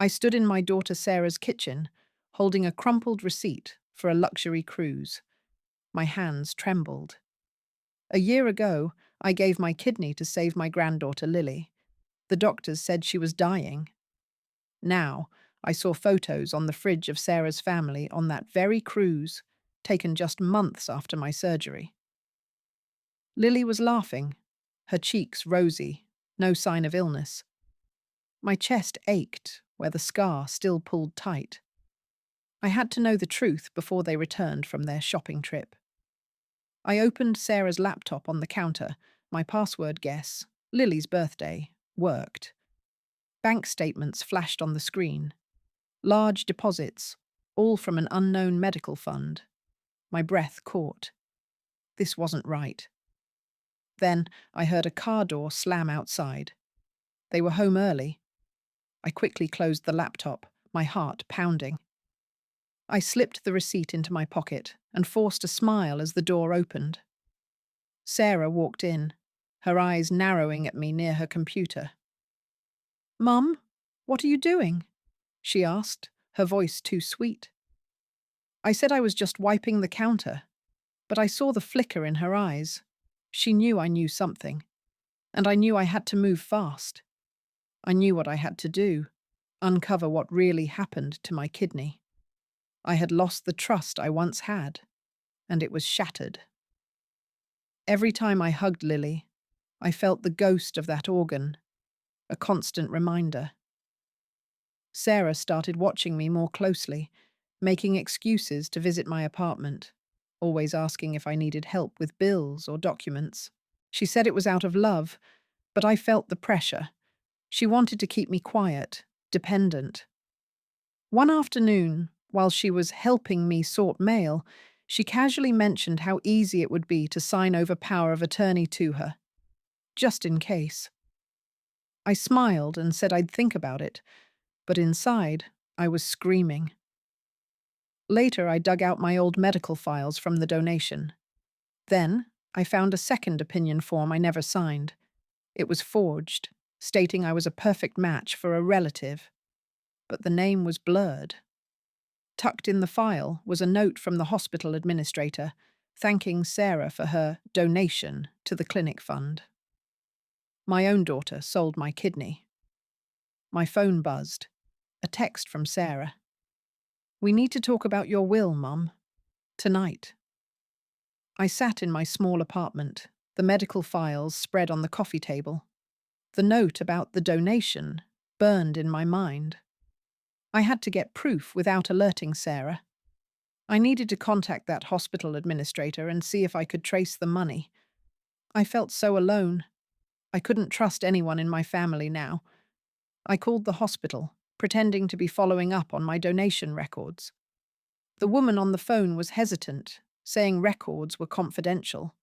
I stood in my daughter Sarah's kitchen, holding a crumpled receipt for a luxury cruise. My hands trembled. A year ago, I gave my kidney to save my granddaughter Lily. The doctors said she was dying. Now, I saw photos on the fridge of Sarah's family on that very cruise, taken just months after my surgery. Lily was laughing, her cheeks rosy, no sign of illness. My chest ached where the scar still pulled tight. I had to know the truth before they returned from their shopping trip. I opened Sarah's laptop on the counter. My password guess, Lily's birthday, worked. Bank statements flashed on the screen. Large deposits, all from an unknown medical fund. My breath caught. This wasn't right. Then I heard a car door slam outside. They were home early. I quickly closed the laptop, my heart pounding. I slipped the receipt into my pocket and forced a smile as the door opened. Sarah walked in, her eyes narrowing at me near her computer. "Mum, what are you doing?" she asked, her voice too sweet. I said I was just wiping the counter, but I saw the flicker in her eyes. She knew I knew something, and I knew I had to move fast. I knew what I had to do, uncover what really happened to my kidney. I had lost the trust I once had, and it was shattered. Every time I hugged Lily, I felt the ghost of that organ, a constant reminder. Sarah started watching me more closely, making excuses to visit my apartment, always asking if I needed help with bills or documents. She said it was out of love, but I felt the pressure. She wanted to keep me quiet, dependent. One afternoon, while she was helping me sort mail, she casually mentioned how easy it would be to sign over power of attorney to her, just in case. I smiled and said I'd think about it, but inside, I was screaming. Later, I dug out my old medical files from the donation. Then, I found a second opinion form I never signed. It was forged, stating I was a perfect match for a relative, but the name was blurred. Tucked in the file was a note from the hospital administrator, thanking Sarah for her donation to the clinic fund. My own daughter sold my kidney. My phone buzzed. A text from Sarah. "We need to talk about your will, Mum. Tonight." I sat in my small apartment, the medical files spread on the coffee table. The note about the donation burned in my mind. I had to get proof without alerting Sarah. I needed to contact that hospital administrator and see if I could trace the money. I felt so alone. I couldn't trust anyone in my family now. I called the hospital, pretending to be following up on my donation records. The woman on the phone was hesitant, saying records were confidential.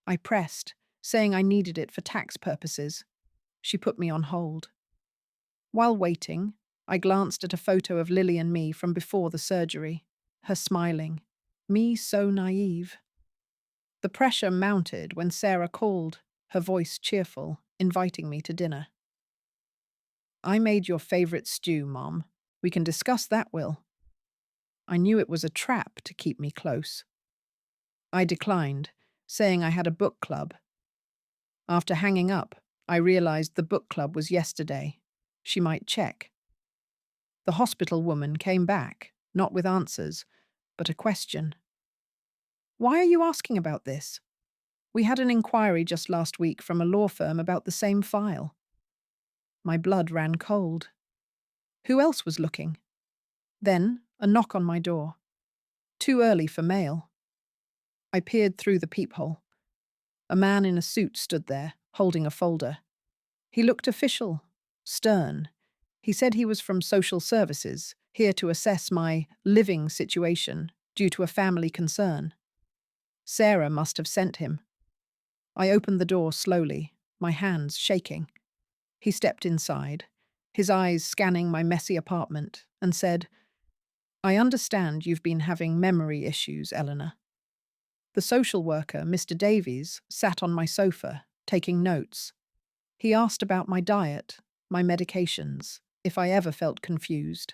I pressed, saying I needed it for tax purposes. She put me on hold. While waiting, I glanced at a photo of Lily and me from before the surgery, her smiling, me so naive. The pressure mounted when Sarah called, her voice cheerful, inviting me to dinner. "I made your favorite stew, Mom. We can discuss that, Will." I knew it was a trap to keep me close. I declined, saying I had a book club. After hanging up, I realized the book club was yesterday. She might check. The hospital woman came back, not with answers, but a question. "Why are you asking about this? We had an inquiry just last week from a law firm about the same file." My blood ran cold. Who else was looking? Then, a knock on my door. Too early for mail. I peered through the peephole. A man in a suit stood there, holding a folder. He looked official, stern. He said he was from social services, here to assess my living situation due to a family concern. Sarah must have sent him. I opened the door slowly, my hands shaking. He stepped inside, his eyes scanning my messy apartment, and said, "I understand you've been having memory issues, Eleanor." The social worker, Mr. Davies, sat on my sofa, taking notes. He asked about my diet, my medications, if I ever felt confused.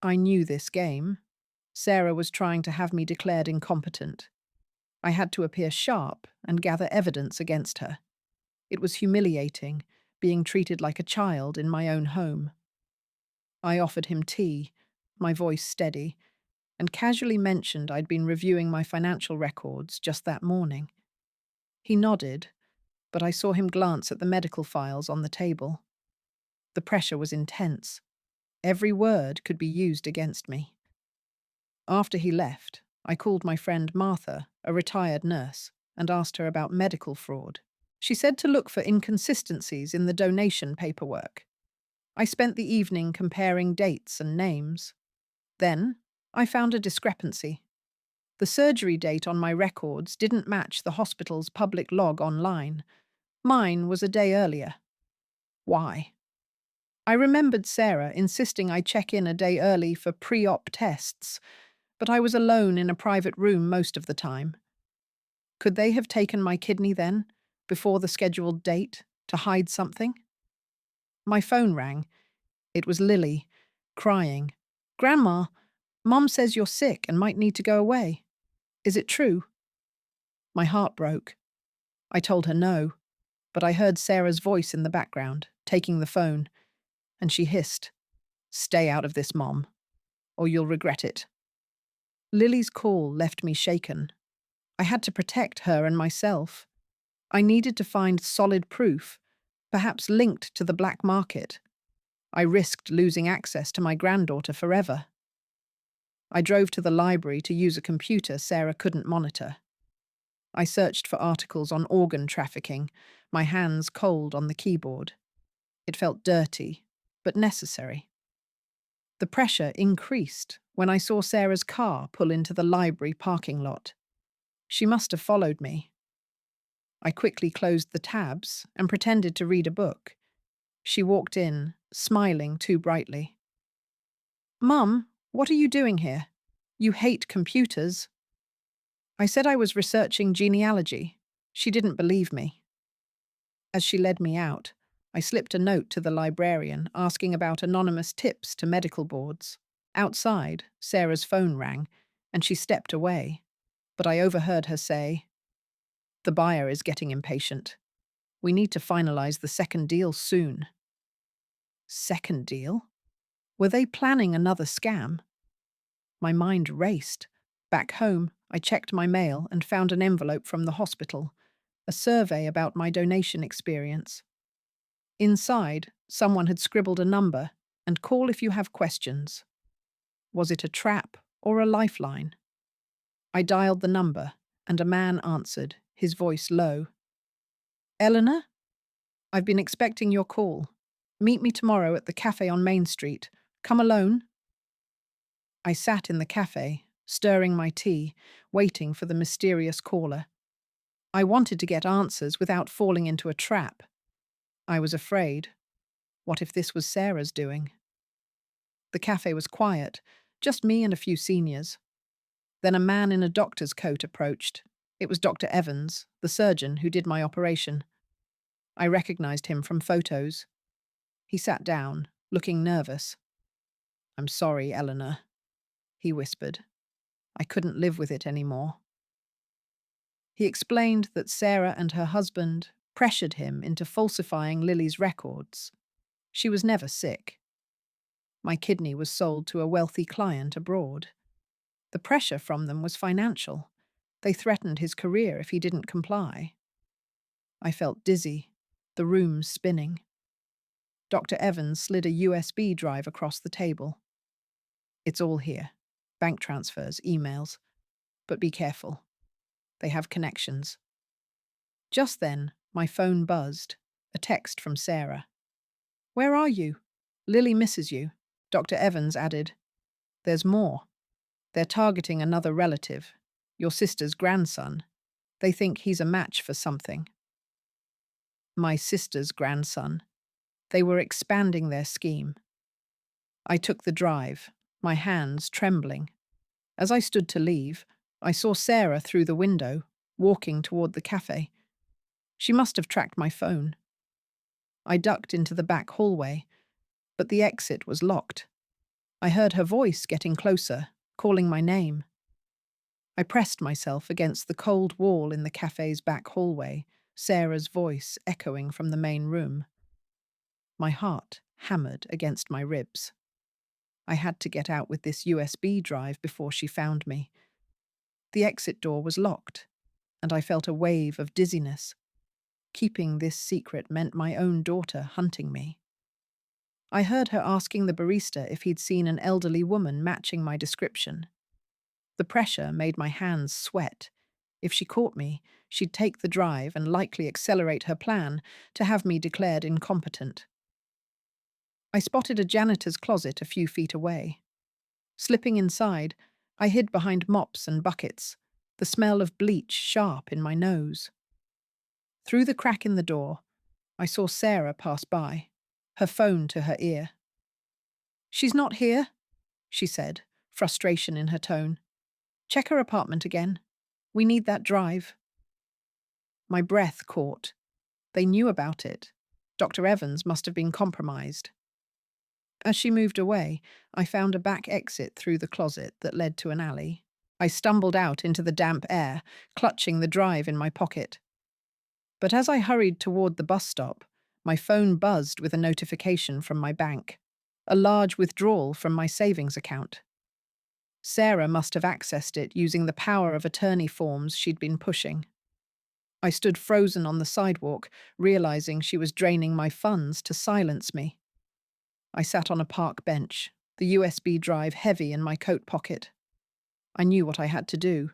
I knew this game. Sarah was trying to have me declared incompetent. I had to appear sharp and gather evidence against her. It was humiliating, being treated like a child in my own home. I offered him tea, my voice steady, and casually mentioned I'd been reviewing my financial records just that morning. He nodded, but I saw him glance at the medical files on the table. The pressure was intense. Every word could be used against me. After he left, I called my friend Martha, a retired nurse, and asked her about medical fraud. She said to look for inconsistencies in the donation paperwork. I spent the evening comparing dates and names. Then, I found a discrepancy. The surgery date on my records didn't match the hospital's public log online. Mine was a day earlier. Why? I remembered Sarah insisting I check in a day early for pre-op tests, but I was alone in a private room most of the time. Could they have taken my kidney then, before the scheduled date, to hide something? My phone rang. It was Lily, crying. "Grandma, Mum says you're sick and might need to go away. Is it true?" My heart broke. I told her no, but I heard Sarah's voice in the background, taking the phone, and she hissed, "Stay out of this, Mom, or you'll regret it." Lily's call left me shaken. I had to protect her and myself. I needed to find solid proof, perhaps linked to the black market. I risked losing access to my granddaughter forever. I drove to the library to use a computer Sarah couldn't monitor. I searched for articles on organ trafficking, my hands cold on the keyboard. It felt dirty, but necessary. The pressure increased when I saw Sarah's car pull into the library parking lot. She must have followed me. I quickly closed the tabs and pretended to read a book. She walked in, smiling too brightly. "Mum, what are you doing here? You hate computers." I said I was researching genealogy. She didn't believe me. As she led me out, I slipped a note to the librarian asking about anonymous tips to medical boards. Outside, Sarah's phone rang, and she stepped away. But I overheard her say, "The buyer is getting impatient. We need to finalize the second deal soon." Second deal? Were they planning another scam? My mind raced. Back home, I checked my mail and found an envelope from the hospital, a survey about my donation experience. Inside, someone had scribbled a number and "call if you have questions." Was it a trap or a lifeline? I dialed the number, and a man answered, his voice low. "Eleanor? I've been expecting your call. Meet me tomorrow at the cafe on Main Street. Come alone?" I sat in the cafe, stirring my tea, waiting for the mysterious caller. I wanted to get answers without falling into a trap. I was afraid. What if this was Sarah's doing? The cafe was quiet, just me and a few seniors. Then a man in a doctor's coat approached. It was Dr. Evans, the surgeon who did my operation. I recognized him from photos. He sat down, looking nervous. "I'm sorry, Eleanor," he whispered. I couldn't live with it anymore. He explained that Sarah and her husband pressured him into falsifying Lily's records. She was never sick. My kidney was sold to a wealthy client abroad. The pressure from them was financial. They threatened his career if he didn't comply. I felt dizzy, the room spinning. Dr. Evans slid a USB drive across the table. "It's all here. Bank transfers, emails. But be careful. They have connections." Just then, my phone buzzed. A text from Sarah. "Where are you? Lily misses you." Dr. Evans added, "There's more. They're targeting another relative, your sister's grandson. They think he's a match for something." My sister's grandson. They were expanding their scheme. I took the drive, my hands trembling. As I stood to leave, I saw Sarah through the window, walking toward the cafe. She must have tracked my phone. I ducked into the back hallway. but the exit was locked. I heard her voice getting closer, calling my name. I pressed myself against the cold wall in the cafe's back hallway, Sarah's voice echoing from the main room. My heart hammered against my ribs. I had to get out with this USB drive before she found me. The exit door was locked, and I felt a wave of dizziness. Keeping this secret meant my own daughter hunting me. I heard her asking the barista if he'd seen an elderly woman matching my description. The pressure made my hands sweat. If she caught me, she'd take the drive and likely accelerate her plan to have me declared incompetent. I spotted a janitor's closet a few feet away. Slipping inside, I hid behind mops and buckets, the smell of bleach sharp in my nose. Through the crack in the door, I saw Sarah pass by, her phone to her ear. "She's not here," she said, frustration in her tone. "Check her apartment again. We need that drive." My breath caught. They knew about it. Dr. Evans must have been compromised. As she moved away, I found a back exit through the closet that led to an alley. I stumbled out into the damp air, clutching the drive in my pocket. But as I hurried toward the bus stop, my phone buzzed with a notification from my bank, a large withdrawal from my savings account. Sarah must have accessed it using the power of attorney forms she'd been pushing. I stood frozen on the sidewalk, realizing she was draining my funds to silence me. I sat on a park bench, the USB drive heavy in my coat pocket. I knew what I had to do: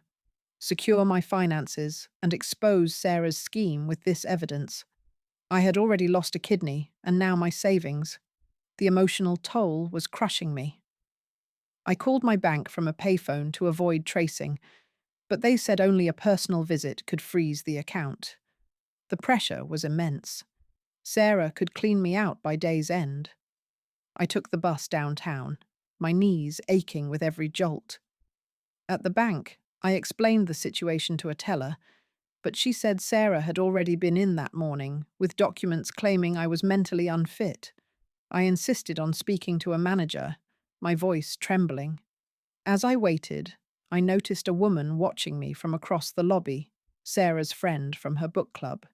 secure my finances and expose Sarah's scheme with this evidence. I had already lost a kidney, and now my savings. The emotional toll was crushing me. I called my bank from a payphone to avoid tracing, but they said only a personal visit could freeze the account. The pressure was immense. Sarah could clean me out by day's end. I took the bus downtown, my knees aching with every jolt. At the bank, I explained the situation to a teller, but she said Sarah had already been in that morning, with documents claiming I was mentally unfit. I insisted on speaking to a manager, my voice trembling. As I waited, I noticed a woman watching me from across the lobby, Sarah's friend from her book club.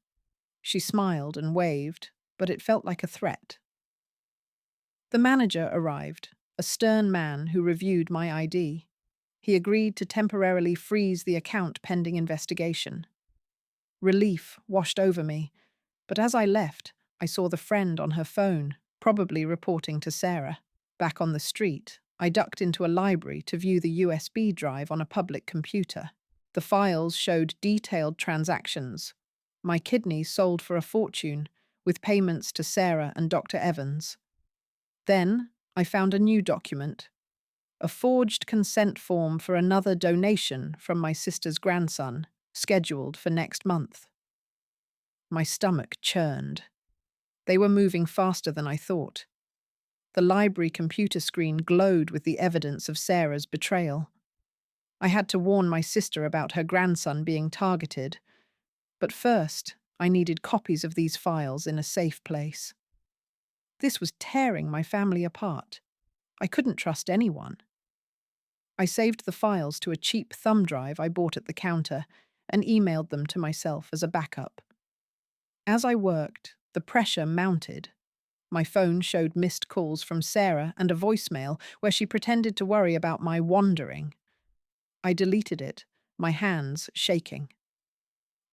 She smiled and waved, but it felt like a threat. The manager arrived, a stern man who reviewed my ID. He agreed to temporarily freeze the account pending investigation. Relief washed over me, but as I left, I saw the friend on her phone, probably reporting to Sarah. Back on the street, I ducked into a library to view the USB drive on a public computer. The files showed detailed transactions. My kidney sold for a fortune, with payments to Sarah and Dr. Evans. Then, I found a new document: a forged consent form for another donation from my sister's grandson, scheduled for next month. My stomach churned. They were moving faster than I thought. The library computer screen glowed with the evidence of Sarah's betrayal. I had to warn my sister about her grandson being targeted, but first, I needed copies of these files in a safe place. This was tearing my family apart. I couldn't trust anyone. I saved the files to a cheap thumb drive I bought at the counter and emailed them to myself as a backup. As I worked, the pressure mounted. My phone showed missed calls from Sarah and a voicemail where she pretended to worry about my wandering. I deleted it, my hands shaking.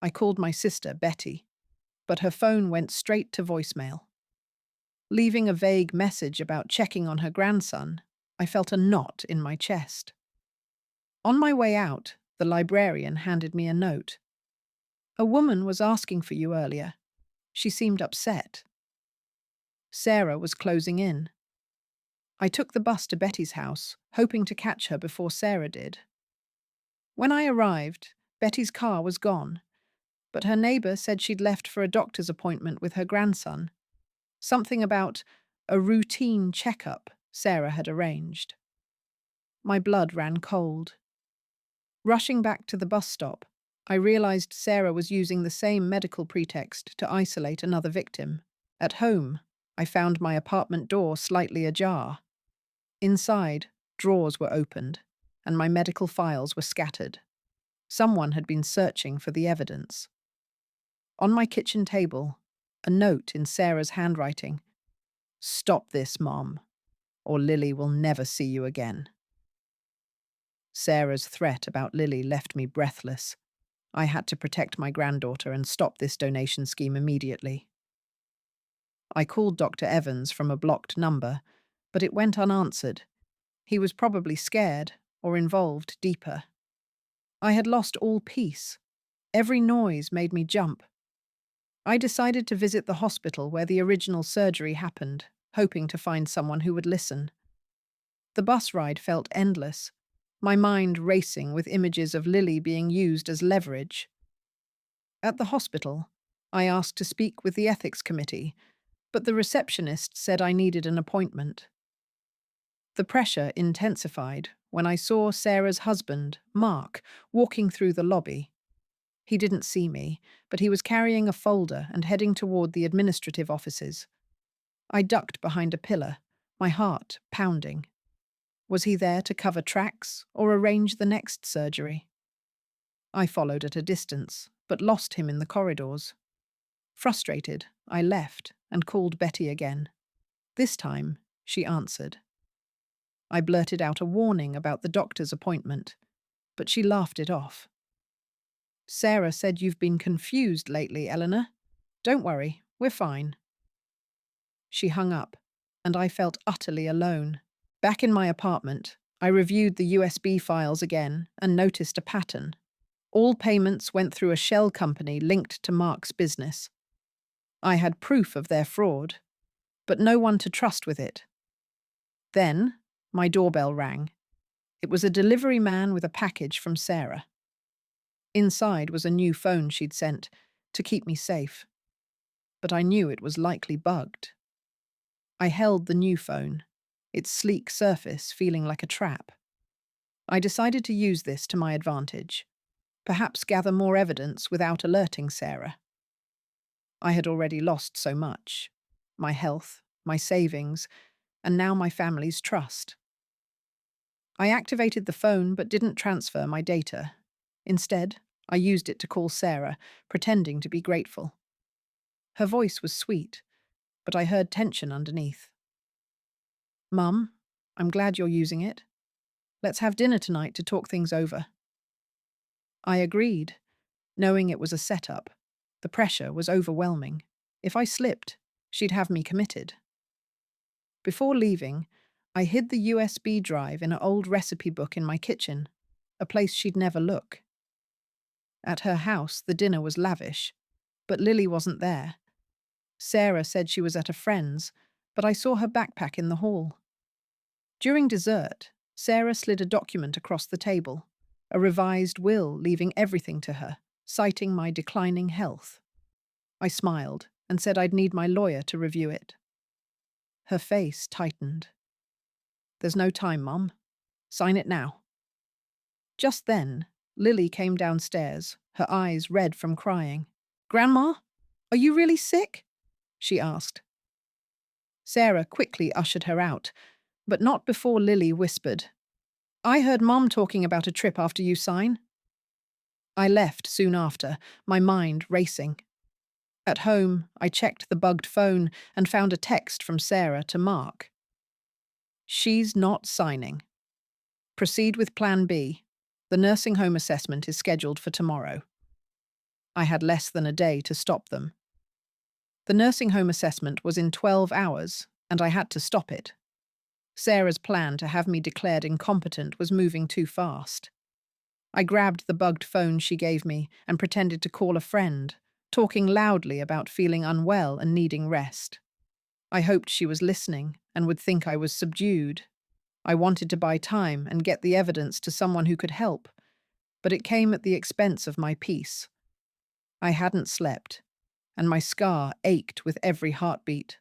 I called my sister, Betty, but her phone went straight to voicemail. Leaving a vague message about checking on her grandson, I felt a knot in my chest. On my way out, the librarian handed me a note. "A woman was asking for you earlier. She seemed upset." Sarah was closing in. I took the bus to Betty's house, hoping to catch her before Sarah did. When I arrived, Betty's car was gone, but her neighbour said she'd left for a doctor's appointment with her grandson. Something about a routine checkup Sarah had arranged. My blood ran cold. Rushing back to the bus stop, I realized Sarah was using the same medical pretext to isolate another victim. At home, I found my apartment door slightly ajar. Inside, drawers were opened, and my medical files were scattered. Someone had been searching for the evidence. On my kitchen table, a note in Sarah's handwriting. "Stop this, Mom, or Lily will never see you again." Sarah's threat about Lily left me breathless. I had to protect my granddaughter and stop this donation scheme immediately. I called Dr. Evans from a blocked number, but it went unanswered. He was probably scared or involved deeper. I had lost all peace. Every noise made me jump. I decided to visit the hospital where the original surgery happened, hoping to find someone who would listen. The bus ride felt endless, my mind racing with images of Lily being used as leverage. At the hospital, I asked to speak with the ethics committee, but the receptionist said I needed an appointment. The pressure intensified when I saw Sarah's husband, Mark, walking through the lobby. He didn't see me, but he was carrying a folder and heading toward the administrative offices. I ducked behind a pillar, my heart pounding. Was he there to cover tracks or arrange the next surgery? I followed at a distance, but lost him in the corridors. Frustrated, I left and called Betty again. This time, she answered. I blurted out a warning about the doctor's appointment, but she laughed it off. "Sarah said you've been confused lately, Eleanor. Don't worry, we're fine." She hung up, and I felt utterly alone. Back in my apartment, I reviewed the USB files again and noticed a pattern. All payments went through a shell company linked to Mark's business. I had proof of their fraud, but no one to trust with it. Then, my doorbell rang. It was a delivery man with a package from Sarah. Inside was a new phone she'd sent to keep me safe, but I knew it was likely bugged. I held the new phone, its sleek surface feeling like a trap. I decided to use this to my advantage, perhaps gather more evidence without alerting Sarah. I had already lost so much: my health, my savings, and now my family's trust. I activated the phone but didn't transfer my data. Instead, I used it to call Sarah, pretending to be grateful. Her voice was sweet, but I heard tension underneath. "Mum, I'm glad you're using it. Let's have dinner tonight to talk things over." I agreed, knowing it was a setup. The pressure was overwhelming. If I slipped, she'd have me committed. Before leaving, I hid the USB drive in an old recipe book in my kitchen, a place she'd never look. At her house, the dinner was lavish, but Lily wasn't there. Sarah said she was at a friend's, but I saw her backpack in the hall. During dessert, Sarah slid a document across the table, a revised will leaving everything to her, citing my declining health. I smiled and said I'd need my lawyer to review it. Her face tightened. "There's no time, Mum. Sign it now." Just then, Lily came downstairs, her eyes red from crying. "Grandma, are you really sick?" she asked. Sarah quickly ushered her out, but not before Lily whispered, "I heard Mom talking about a trip after you sign." I left soon after, my mind racing. At home, I checked the bugged phone and found a text from Sarah to Mark. "She's not signing. Proceed with Plan B. The nursing home assessment is scheduled for tomorrow." I had less than a day to stop them. The nursing home assessment was in 12 hours, and I had to stop it. Sarah's plan to have me declared incompetent was moving too fast. I grabbed the bugged phone she gave me and pretended to call a friend, talking loudly about feeling unwell and needing rest. I hoped she was listening and would think I was subdued. I wanted to buy time and get the evidence to someone who could help, but it came at the expense of my peace. I hadn't slept, and my scar ached with every heartbeat.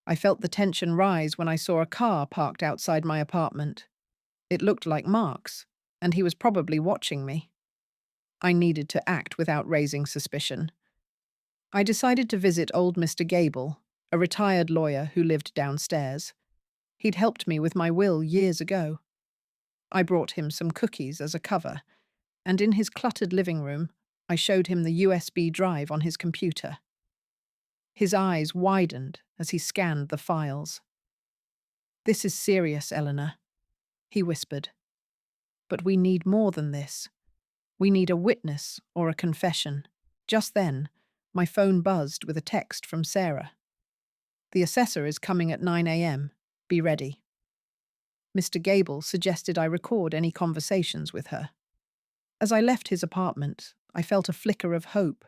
I felt the tension rise when I saw a car parked outside my apartment. It looked like Mark's, and he was probably watching me. I needed to act without raising suspicion. I decided to visit old Mr. Gable, a retired lawyer who lived downstairs. He'd helped me with my will years ago. I brought him some cookies as a cover, and in his cluttered living room, I showed him the USB drive on his computer. His eyes widened as he scanned the files. "This is serious, Eleanor," he whispered. "But we need more than this. We need a witness or a confession." Just then, my phone buzzed with a text from Sarah. "The assessor is coming at 9 a.m. Be ready." Mr. Gable suggested I record any conversations with her. As I left his apartment, I felt a flicker of hope.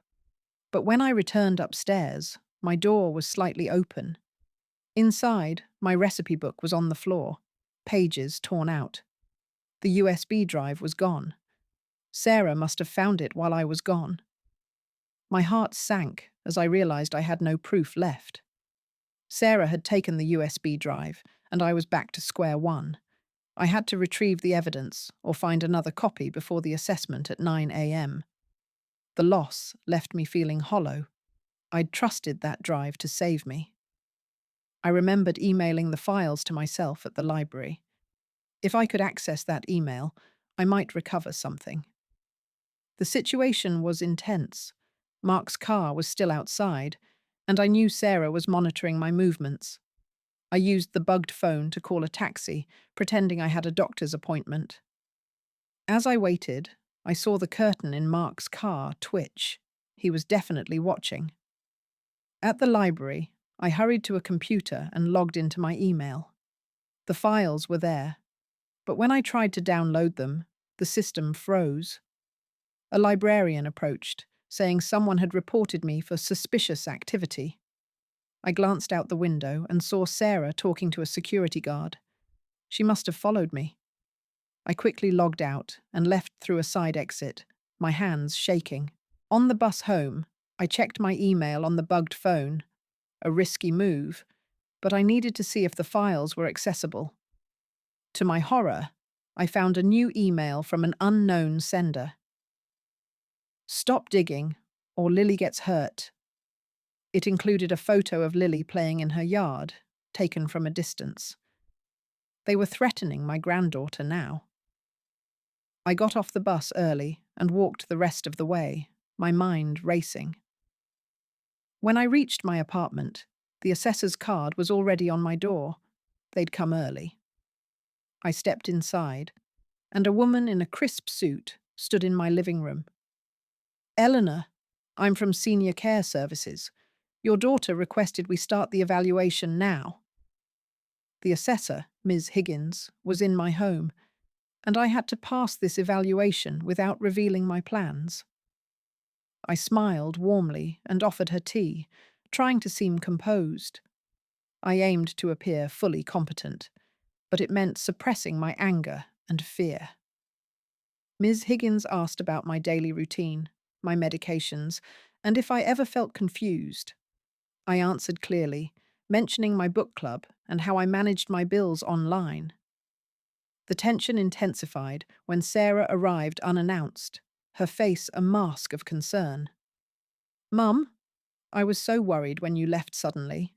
But when I returned upstairs, my door was slightly open. Inside, my recipe book was on the floor, pages torn out. The USB drive was gone. Sarah must have found it while I was gone. My heart sank as I realized I had no proof left. Sarah had taken the USB drive, and I was back to square one. I had to retrieve the evidence or find another copy before the assessment at 9 a.m. The loss left me feeling hollow. I'd trusted that drive to save me. I remembered emailing the files to myself at the library. If I could access that email, I might recover something. The situation was intense. Mark's car was still outside, and I knew Sarah was monitoring my movements. I used the bugged phone to call a taxi, pretending I had a doctor's appointment. As I waited, I saw the curtain in Mark's car twitch. He was definitely watching. At the library, I hurried to a computer and logged into my email. The files were there, but when I tried to download them, the system froze. A librarian approached, saying someone had reported me for suspicious activity. I glanced out the window and saw Sarah talking to a security guard. She must have followed me. I quickly logged out and left through a side exit, my hands shaking. On the bus home, I checked my email on the bugged phone. A risky move, but I needed to see if the files were accessible. To my horror, I found a new email from an unknown sender. "Stop digging, or Lily gets hurt." It included a photo of Lily playing in her yard, taken from a distance. They were threatening my granddaughter now. I got off the bus early and walked the rest of the way, my mind racing. When I reached my apartment, the assessor's card was already on my door. They'd come early. I stepped inside, and a woman in a crisp suit stood in my living room. "Eleanor, I'm from Senior Care Services. Your daughter requested we start the evaluation now." The assessor, Ms. Higgins, was in my home, and I had to pass this evaluation without revealing my plans. I smiled warmly and offered her tea, trying to seem composed. I aimed to appear fully competent, but it meant suppressing my anger and fear. Ms. Higgins asked about my daily routine, my medications, and if I ever felt confused. I answered clearly, mentioning my book club and how I managed my bills online. The tension intensified when Sarah arrived unannounced, her face a mask of concern. "Mum, I was so worried when you left suddenly,"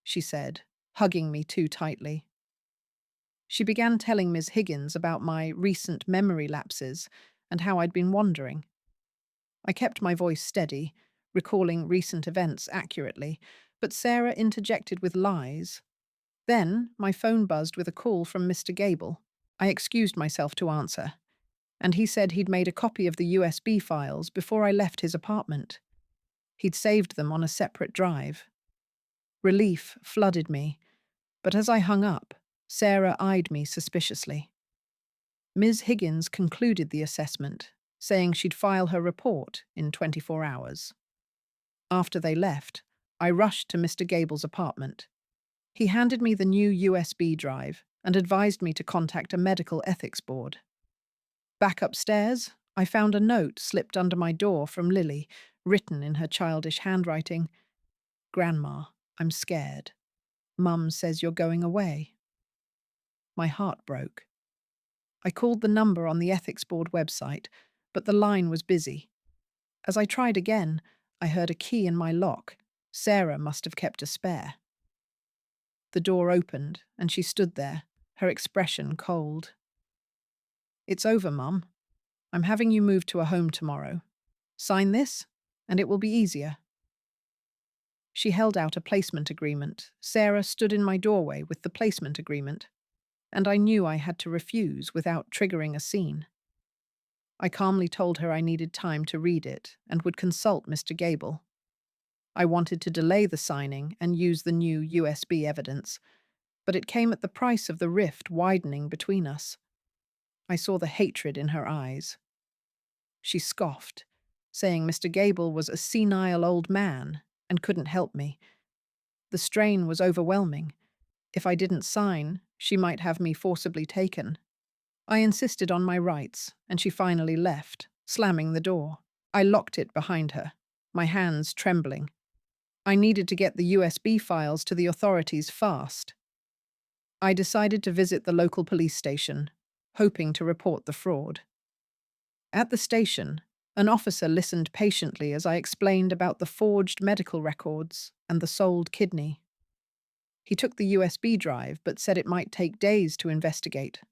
she said, hugging me too tightly. She began telling Ms. Higgins about my recent memory lapses and how I'd been wandering. I kept my voice steady, recalling recent events accurately, but Sarah interjected with lies. Then my phone buzzed with a call from Mr. Gable. I excused myself to answer, and he said he'd made a copy of the USB files before I left his apartment. He'd saved them on a separate drive. Relief flooded me, but as I hung up, Sarah eyed me suspiciously. Ms. Higgins concluded the assessment, saying she'd file her report in 24 hours. After they left, I rushed to Mr. Gable's apartment. He handed me the new USB drive and advised me to contact a medical ethics board. Back upstairs, I found a note slipped under my door from Lily, written in her childish handwriting. "Grandma, I'm scared. Mum says you're going away." My heart broke. I called the number on the ethics board website, but the line was busy. As I tried again, I heard a key in my lock. Sarah must have kept a spare. The door opened, and she stood there, her expression cold. "It's over, Mum. I'm having you moved to a home tomorrow. Sign this, and it will be easier." She held out a placement agreement. Sarah stood in my doorway with the placement agreement, and I knew I had to refuse without triggering a scene. I calmly told her I needed time to read it and would consult Mr. Gable. I wanted to delay the signing and use the new USB evidence, but it came at the price of the rift widening between us. I saw the hatred in her eyes. She scoffed, saying Mr. Gable was a senile old man and couldn't help me. The strain was overwhelming. If I didn't sign, she might have me forcibly taken. I insisted on my rights, and she finally left, slamming the door. I locked it behind her, my hands trembling. I needed to get the USB files to the authorities fast. I decided to visit the local police station, hoping to report the fraud. At the station, an officer listened patiently as I explained about the forged medical records and the sold kidney. He took the USB drive but said it might take days to investigate.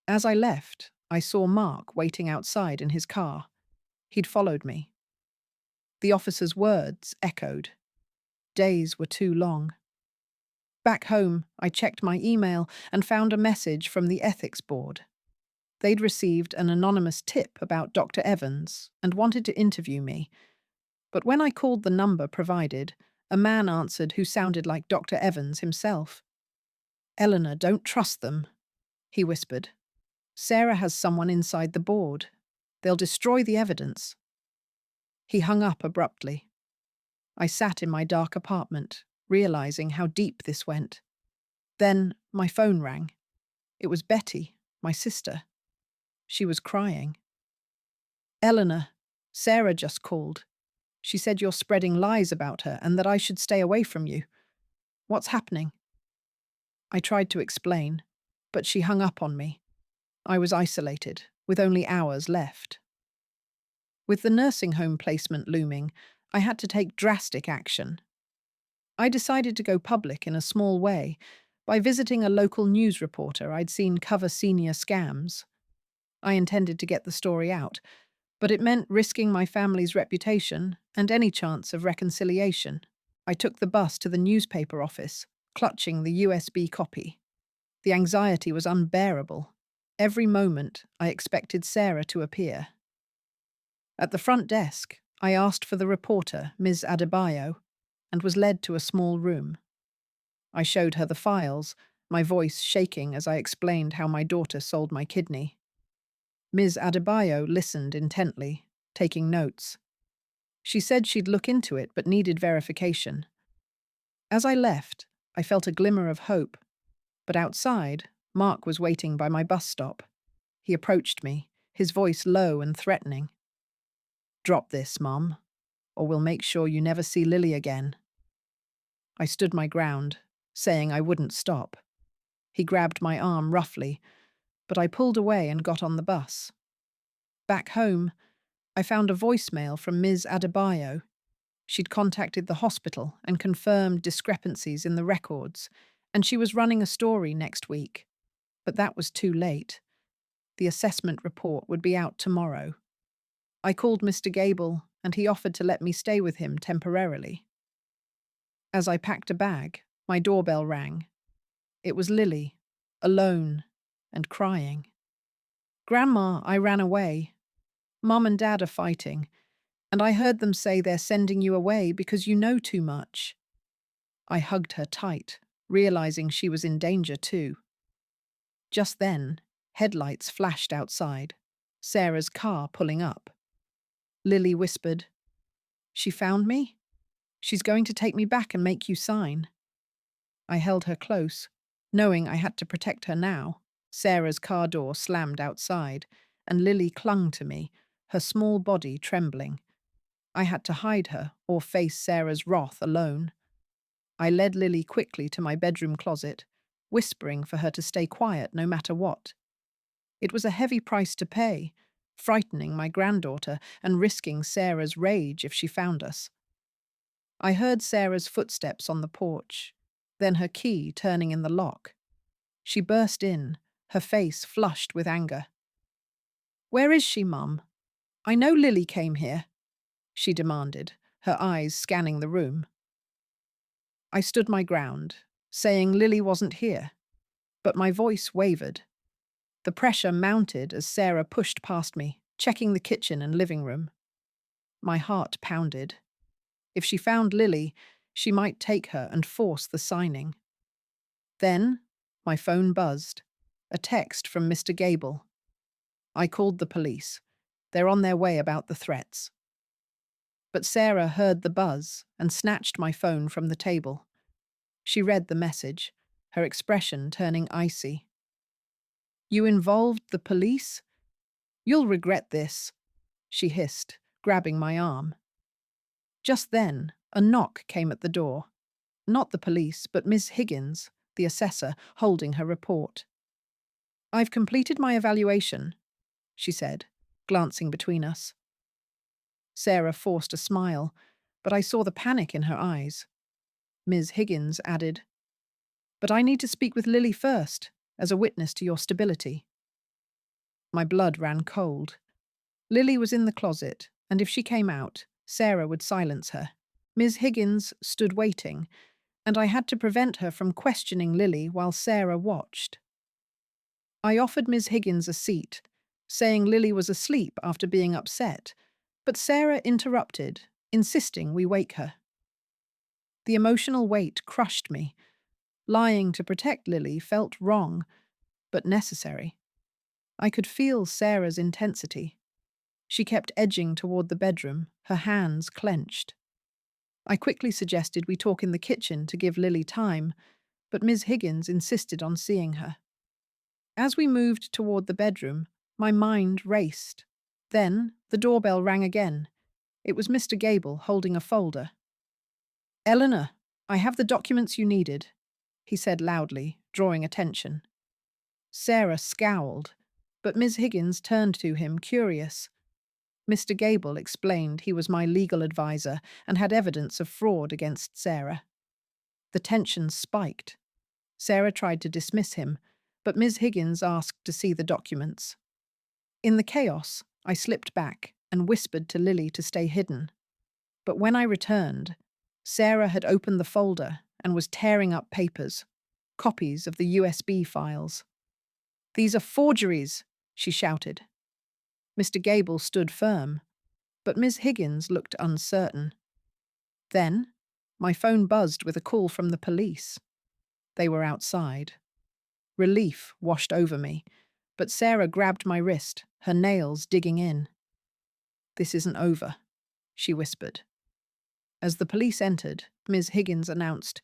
As I left, I saw Mark waiting outside in his car. He'd followed me. The officer's words echoed. Days were too long. Back home, I checked my email and found a message from the ethics board. They'd received an anonymous tip about Dr. Evans and wanted to interview me. But when I called the number provided, a man answered who sounded like Dr. Evans himself. "Eleanor, don't trust them," he whispered. "Sarah has someone inside the board. They'll destroy the evidence." He hung up abruptly. I sat in my dark apartment, realizing how deep this went. Then my phone rang. It was Betty, my sister. She was crying. "Eleanor, Sarah just called. She said you're spreading lies about her and that I should stay away from you. What's happening?" I tried to explain, but she hung up on me. I was isolated, with only hours left. With the nursing home placement looming, I had to take drastic action. I decided to go public in a small way by visiting a local news reporter I'd seen cover senior scams. I intended to get the story out, but it meant risking my family's reputation and any chance of reconciliation. I took the bus to the newspaper office, clutching the USB copy. The anxiety was unbearable. Every moment, I expected Sarah to appear. At the front desk, I asked for the reporter, Ms. Adebayo, and was led to a small room. I showed her the files, my voice shaking as I explained how my daughter sold my kidney. Ms. Adebayo listened intently, taking notes. She said she'd look into it but needed verification. As I left, I felt a glimmer of hope, but outside, Mark was waiting by my bus stop. He approached me, his voice low and threatening. "Drop this, Mum, or we'll make sure you never see Lily again." I stood my ground, saying I wouldn't stop. He grabbed my arm roughly, but I pulled away and got on the bus. Back home, I found a voicemail from Ms. Adebayo. She'd contacted the hospital and confirmed discrepancies in the records, and she was running a story next week. But that was too late. The assessment report would be out tomorrow. I called Mr. Gable, and he offered to let me stay with him temporarily. As I packed a bag, my doorbell rang. It was Lily, alone and crying. "Grandma, I ran away. Mum and Dad are fighting, and I heard them say they're sending you away because you know too much." I hugged her tight, realizing she was in danger too. Just then, headlights flashed outside, Sarah's car pulling up. Lily whispered, "She found me? She's going to take me back and make you sign." I held her close, knowing I had to protect her now. Sarah's car door slammed outside, and Lily clung to me, her small body trembling. I had to hide her or face Sarah's wrath alone. I led Lily quickly to my bedroom closet, whispering for her to stay quiet no matter what. It was a heavy price to pay, frightening my granddaughter and risking Sarah's rage if she found us. I heard Sarah's footsteps on the porch. then her key turning in the lock. She burst in, her face flushed with anger. "Where is she, Mum? I know Lily came here," she demanded, her eyes scanning the room. I stood my ground, saying Lily wasn't here, but my voice wavered. The pressure mounted as Sarah pushed past me, checking the kitchen and living room. My heart pounded. If she found Lily, she might take her and force the signing. Then, my phone buzzed. A text from Mr. Gable. I called the police. They're on their way about the threats. But Sarah heard the buzz and snatched my phone from the table. She read the message, her expression turning icy. "You involved the police? You'll regret this," she hissed, grabbing my arm. Just then, a knock came at the door. Not the police, but Miss Higgins, the assessor, holding her report. "I've completed my evaluation," she said, glancing between us. Sarah forced a smile, but I saw the panic in her eyes. Ms. Higgins added, "But I need to speak with Lily first, as a witness to your stability." My blood ran cold. Lily was in the closet, and if she came out, Sarah would silence her. Ms. Higgins stood waiting, and I had to prevent her from questioning Lily while Sarah watched. I offered Ms. Higgins a seat, saying Lily was asleep after being upset, but Sarah interrupted, insisting we wake her. The emotional weight crushed me. Lying to protect Lily felt wrong, but necessary. I could feel Sarah's intensity. She kept edging toward the bedroom, her hands clenched. I quickly suggested we talk in the kitchen to give Lily time, but Ms. Higgins insisted on seeing her. As we moved toward the bedroom, my mind raced. Then the doorbell rang again. It was Mr. Gable holding a folder. "Eleanor, I have the documents you needed," he said loudly, drawing attention. Sarah scowled, but Ms. Higgins turned to him, curious. Mr. Gable explained he was my legal advisor and had evidence of fraud against Sarah. The tension spiked. Sarah tried to dismiss him, but Ms. Higgins asked to see the documents. In the chaos, I slipped back and whispered to Lily to stay hidden. But when I returned, Sarah had opened the folder and was tearing up papers, copies of the USB files. "These are forgeries," she shouted. Mr. Gable stood firm, but Ms. Higgins looked uncertain. Then, my phone buzzed with a call from the police. They were outside. Relief washed over me, but Sarah grabbed my wrist, her nails digging in. "This isn't over," she whispered. As the police entered, Ms. Higgins announced,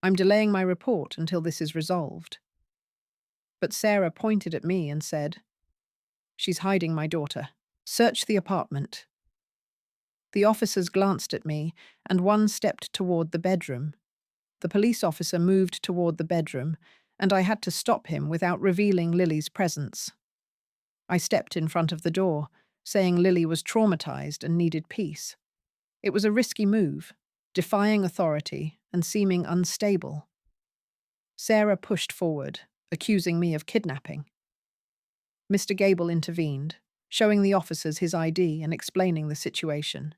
"I'm delaying my report until this is resolved." But Sarah pointed at me and said, "She's hiding my daughter. Search the apartment." The officers glanced at me, and one stepped toward the bedroom. The police officer moved toward the bedroom, and I had to stop him without revealing Lily's presence. I stepped in front of the door, saying Lily was traumatized and needed peace. It was a risky move, defying authority and seeming unstable. Sarah pushed forward, accusing me of kidnapping. Mr. Gable intervened, showing the officers his ID and explaining the situation.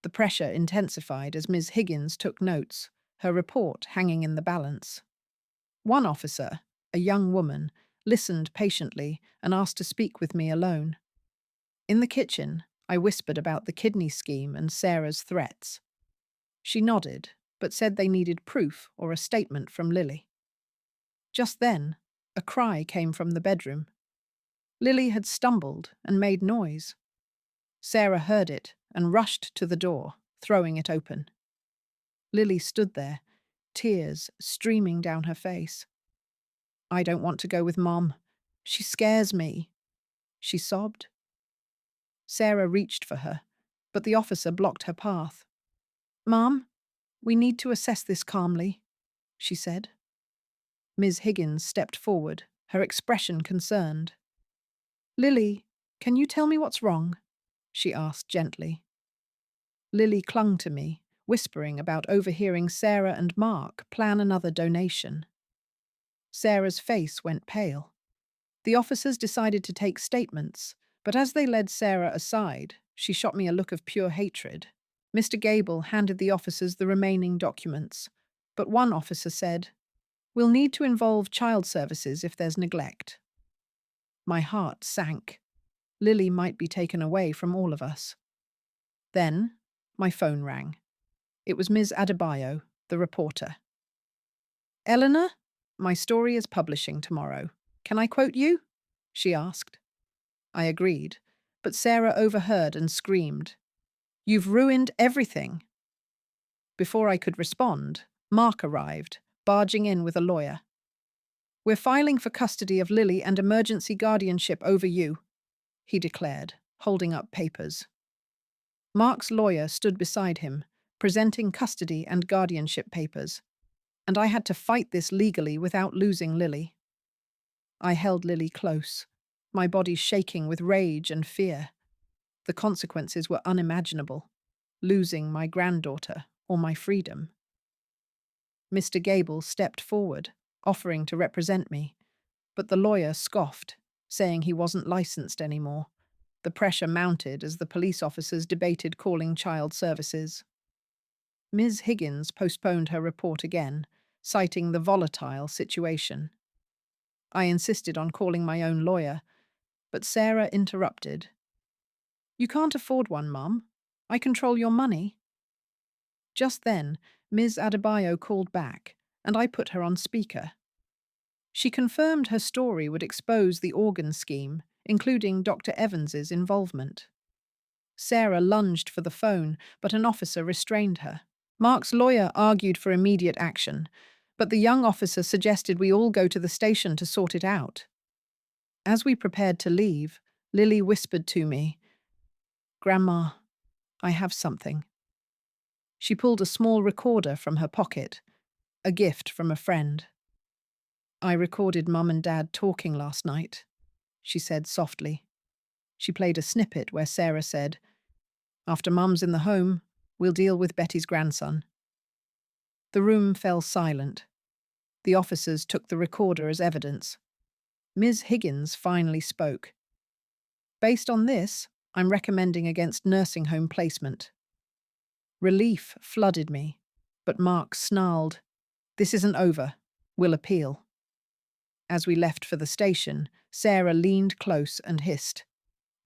The pressure intensified as Ms. Higgins took notes, her report hanging in the balance. One officer, a young woman, listened patiently and asked to speak with me alone. In the kitchen, I whispered about the kidney scheme and Sarah's threats. She nodded, but said they needed proof or a statement from Lily. Just then, a cry came from the bedroom. Lily had stumbled and made noise. Sarah heard it and rushed to the door, throwing it open. Lily stood there, tears streaming down her face. "I don't want to go with Mom. She scares me," she sobbed. Sarah reached for her, but the officer blocked her path. "Mom, we need to assess this calmly," she said. Ms. Higgins stepped forward, her expression concerned. "Lily, can you tell me what's wrong?" she asked gently. Lily clung to me, whispering about overhearing Sarah and Mark plan another donation. Sarah's face went pale. The officers decided to take statements, but as they led Sarah aside, she shot me a look of pure hatred. Mr. Gable handed the officers the remaining documents, but one officer said, "We'll need to involve child services if there's neglect." My heart sank. Lily might be taken away from all of us. Then, my phone rang. It was Ms. Adebayo, the reporter. "Eleanor, my story is publishing tomorrow. Can I quote you?" she asked. I agreed, but Sarah overheard and screamed, "You've ruined everything." Before I could respond, Mark arrived, barging in with a lawyer. "We're filing for custody of Lily and emergency guardianship over you," he declared, holding up papers. Mark's lawyer stood beside him, presenting custody and guardianship papers, and I had to fight this legally without losing Lily. I held Lily close, my body shaking with rage and fear. The consequences were unimaginable, losing my granddaughter or my freedom. Mr. Gable stepped forward, offering to represent me, but the lawyer scoffed, saying he wasn't licensed anymore. The pressure mounted as the police officers debated calling child services. Ms. Higgins postponed her report again, citing the volatile situation. I insisted on calling my own lawyer, but Sarah interrupted. "You can't afford one, Mum. I control your money." Just then, Ms. Adebayo called back, and I put her on speaker. She confirmed her story would expose the organ scheme, including Dr. Evans's involvement. Sarah lunged for the phone, but an officer restrained her. Mark's lawyer argued for immediate action, but the young officer suggested we all go to the station to sort it out. As we prepared to leave, Lily whispered to me, "Grandma, I have something." She pulled a small recorder from her pocket, a gift from a friend. "I recorded Mum and Dad talking last night," she said softly. She played a snippet where Sarah said, "After Mum's in the home, we'll deal with Betty's grandson." The room fell silent. The officers took the recorder as evidence. Ms. Higgins finally spoke. "Based on this, I'm recommending against nursing home placement." Relief flooded me, but Mark snarled, "This isn't over. We'll appeal." As we left for the station, Sarah leaned close and hissed,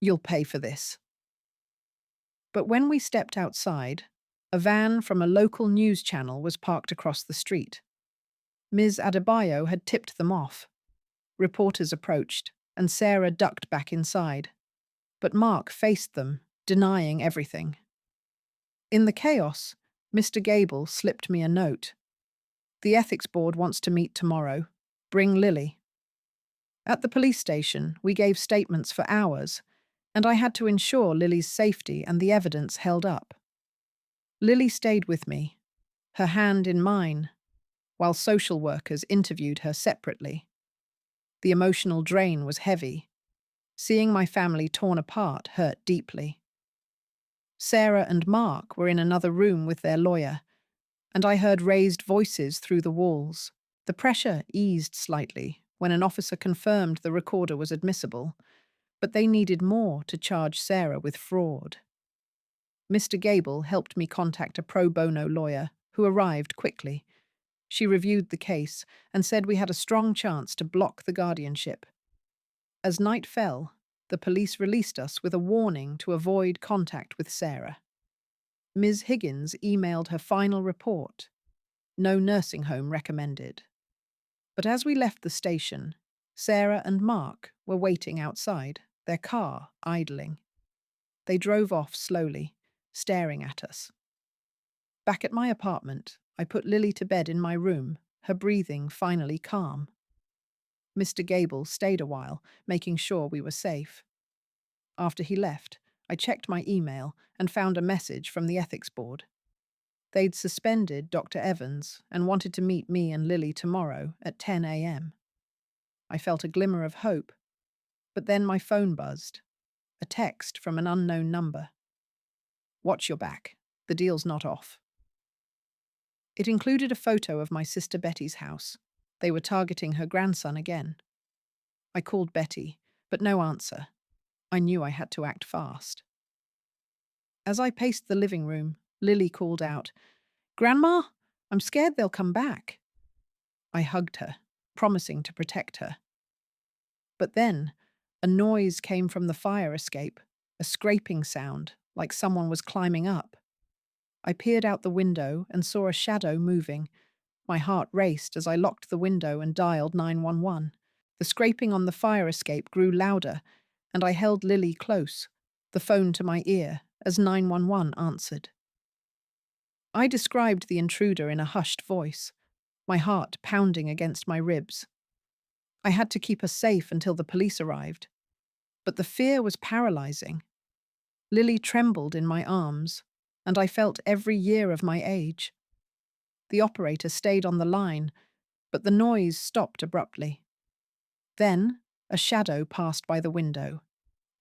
"You'll pay for this." But when we stepped outside, a van from a local news channel was parked across the street. Ms. Adebayo had tipped them off. Reporters approached, and Sarah ducked back inside. But Mark faced them, denying everything. In the chaos, Mr. Gable slipped me a note. "The ethics board wants to meet tomorrow. Bring Lily." At the police station, we gave statements for hours, and I had to ensure Lily's safety and the evidence held up. Lily stayed with me, her hand in mine, while social workers interviewed her separately. The emotional drain was heavy. Seeing my family torn apart hurt deeply. Sarah and Mark were in another room with their lawyer, and I heard raised voices through the walls. The pressure eased slightly when an officer confirmed the recorder was admissible, but they needed more to charge Sarah with fraud. Mr. Gable helped me contact a pro bono lawyer who arrived quickly. She reviewed the case and said we had a strong chance to block the guardianship. As night fell, the police released us with a warning to avoid contact with Sarah. Ms. Higgins emailed her final report. No nursing home recommended. But as we left the station, Sarah and Mark were waiting outside, their car idling. They drove off slowly, staring at us. Back at my apartment, I put Lily to bed in my room, her breathing finally calm. Mr. Gable stayed a while, making sure we were safe. After he left, I checked my email and found a message from the ethics board. They'd suspended Dr. Evans and wanted to meet me and Lily tomorrow at 10 a.m. I felt a glimmer of hope, but then my phone buzzed. A text from an unknown number. "Watch your back. The deal's not off." It included a photo of my sister Betty's house. They were targeting her grandson again. I called Betty, but no answer. I knew I had to act fast. As I paced the living room, Lily called out, "Grandma, I'm scared they'll come back." I hugged her, promising to protect her. But then, a noise came from the fire escape, a scraping sound, like someone was climbing up. I peered out the window and saw a shadow moving. My heart raced as I locked the window and dialed 911. The scraping on the fire escape grew louder, and I held Lily close, the phone to my ear, as 911 answered. I described the intruder in a hushed voice, my heart pounding against my ribs. I had to keep her safe until the police arrived. But the fear was paralyzing. Lily trembled in my arms, and I felt every year of my age. The operator stayed on the line, but the noise stopped abruptly. Then, a shadow passed by the window,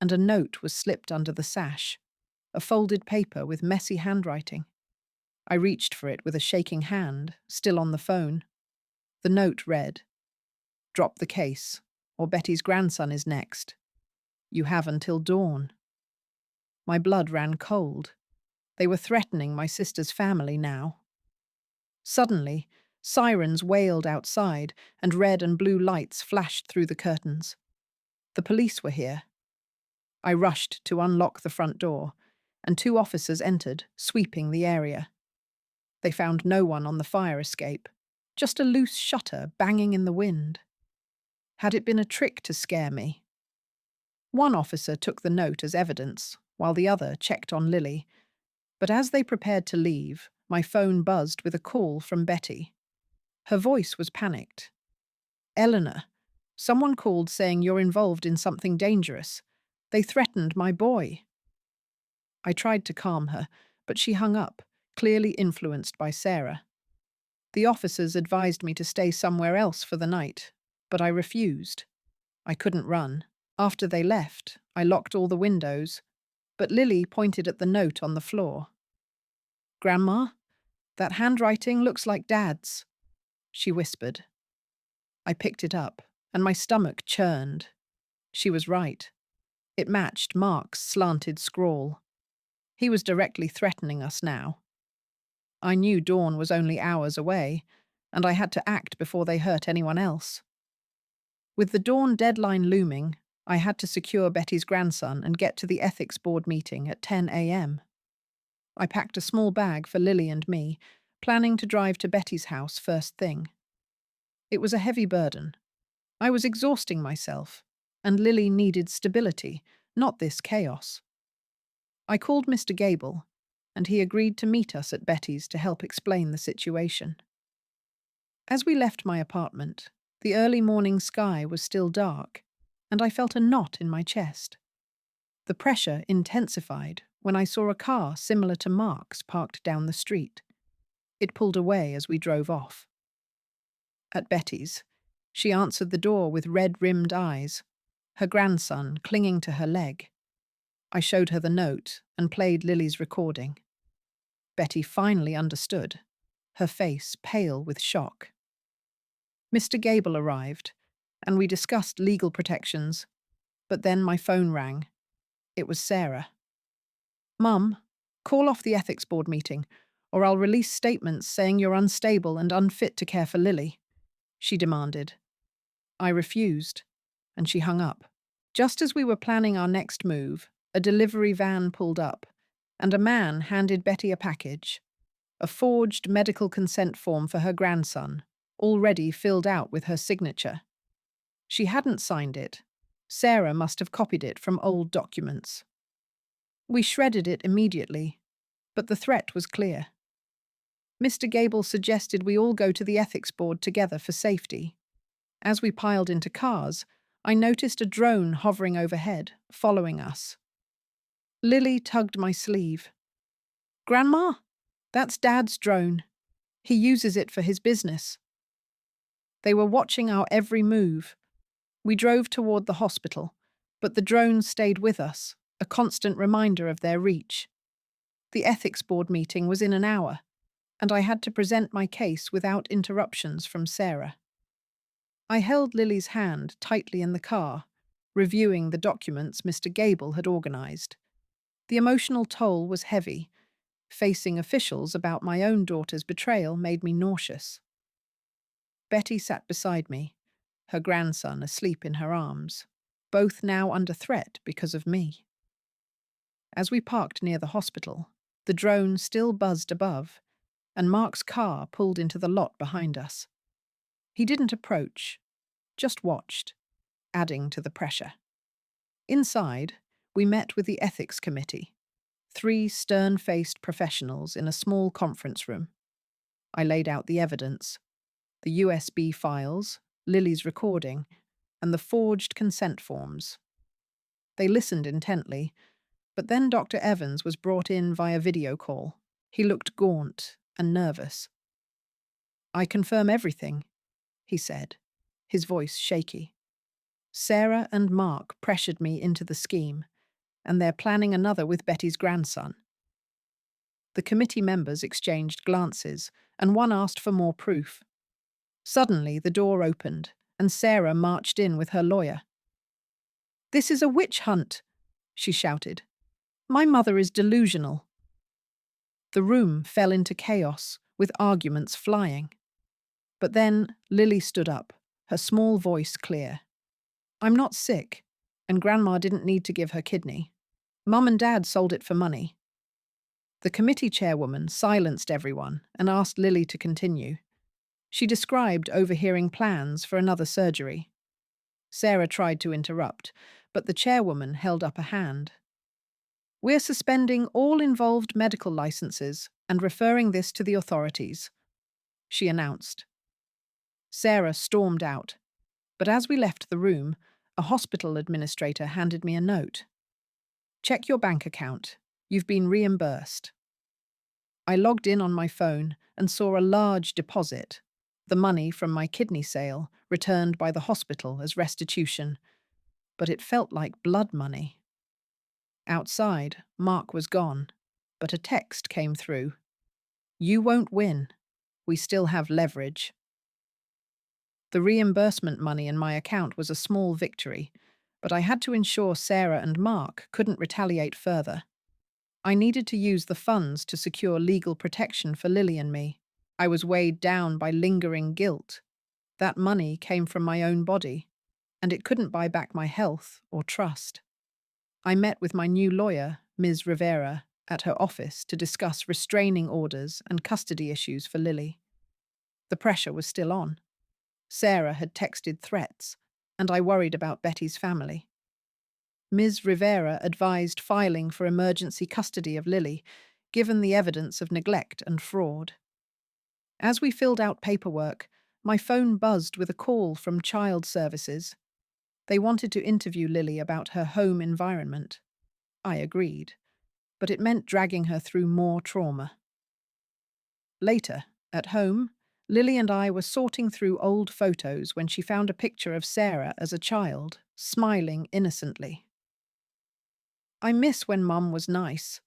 and a note was slipped under the sash, a folded paper with messy handwriting. I reached for it with a shaking hand, still on the phone. The note read, "Drop the case, or Betty's grandson is next. You have until dawn." My blood ran cold. They were threatening my sister's family now. Suddenly, sirens wailed outside, and red and blue lights flashed through the curtains. The police were here. I rushed to unlock the front door, and 2 officers entered, sweeping the area. They found no one on the fire escape, just a loose shutter banging in the wind. Had it been a trick to scare me? One officer took the note as evidence, while the other checked on Lily. But as they prepared to leave, my phone buzzed with a call from Betty. Her voice was panicked. "Eleanor, someone called saying you're involved in something dangerous. They threatened my boy." I tried to calm her, but she hung up, clearly influenced by Sarah. The officers advised me to stay somewhere else for the night, but I refused. I couldn't run. After they left, I locked all the windows, but Lily pointed at the note on the floor. "Grandma, that handwriting looks like Dad's," she whispered. I picked it up, and my stomach churned. She was right. It matched Mark's slanted scrawl. He was directly threatening us now. I knew dawn was only hours away, and I had to act before they hurt anyone else. With the dawn deadline looming, I had to secure Betty's grandson and get to the ethics board meeting at 10 a.m. I packed a small bag for Lily and me, planning to drive to Betty's house first thing. It was a heavy burden. I was exhausting myself, and Lily needed stability, not this chaos. I called Mr. Gable, and he agreed to meet us at Betty's to help explain the situation. As we left my apartment, the early morning sky was still dark, and I felt a knot in my chest. The pressure intensified when I saw a car similar to Mark's parked down the street. It pulled away as we drove off. At Betty's, she answered the door with red-rimmed eyes, her grandson clinging to her leg. I showed her the note and played Lily's recording. Betty finally understood, her face pale with shock. Mr. Gable arrived, and we discussed legal protections, but then my phone rang. It was Sarah. "Mum, call off the ethics board meeting, or I'll release statements saying you're unstable and unfit to care for Lily," she demanded. I refused, and she hung up. Just as we were planning our next move, a delivery van pulled up, and a man handed Betty a package, a forged medical consent form for her grandson, already filled out with her signature. She hadn't signed it. Sarah must have copied it from old documents. We shredded it immediately, but the threat was clear. Mr. Gable suggested we all go to the ethics board together for safety. As we piled into cars, I noticed a drone hovering overhead, following us. Lily tugged my sleeve. "Grandma, that's Dad's drone. He uses it for his business." They were watching our every move. We drove toward the hospital, but the drone stayed with us, a constant reminder of their reach. The ethics board meeting was in an hour, and I had to present my case without interruptions from Sarah. I held Lily's hand tightly in the car, reviewing the documents Mr. Gable had organized. The emotional toll was heavy. Facing officials about my own daughter's betrayal made me nauseous. Betty sat beside me, her grandson asleep in her arms, both now under threat because of me. As we parked near the hospital, the drone still buzzed above, and Mark's car pulled into the lot behind us. He didn't approach, just watched, adding to the pressure. Inside, we met with the ethics committee, three stern-faced professionals in a small conference room. I laid out the evidence, the USB files, Lily's recording, and the forged consent forms. They listened intently, but then Dr. Evans was brought in via video call. He looked gaunt and nervous. "I confirm everything," he said, his voice shaky. "Sarah and Mark pressured me into the scheme, and they're planning another with Betty's grandson." The committee members exchanged glances, and one asked for more proof. Suddenly, the door opened, and Sarah marched in with her lawyer. "This is a witch hunt," she shouted. "My mother is delusional." The room fell into chaos, with arguments flying. But then Lily stood up, her small voice clear. "I'm not sick, and Grandma didn't need to give her kidney. Mum and Dad sold it for money." The committee chairwoman silenced everyone and asked Lily to continue. She described overhearing plans for another surgery. Sarah tried to interrupt, but the chairwoman held up a hand. "We're suspending all involved medical licenses and referring this to the authorities," she announced. Sarah stormed out, but as we left the room, a hospital administrator handed me a note. "Check your bank account. You've been reimbursed." I logged in on my phone and saw a large deposit, the money from my kidney sale, returned by the hospital as restitution, but it felt like blood money. Outside, Mark was gone, but a text came through. "You won't win. We still have leverage." The reimbursement money in my account was a small victory, but I had to ensure Sarah and Mark couldn't retaliate further. I needed to use the funds to secure legal protection for Lily and me. I was weighed down by lingering guilt. That money came from my own body, and it couldn't buy back my health or trust. I met with my new lawyer, Ms. Rivera, at her office to discuss restraining orders and custody issues for Lily. The pressure was still on. Sarah had texted threats, and I worried about Betty's family. Ms. Rivera advised filing for emergency custody of Lily, given the evidence of neglect and fraud. As we filled out paperwork, my phone buzzed with a call from Child Services. They wanted to interview Lily about her home environment. I agreed, but it meant dragging her through more trauma. Later, at home, Lily and I were sorting through old photos when she found a picture of Sarah as a child, smiling innocently. "I miss when Mum was nice,"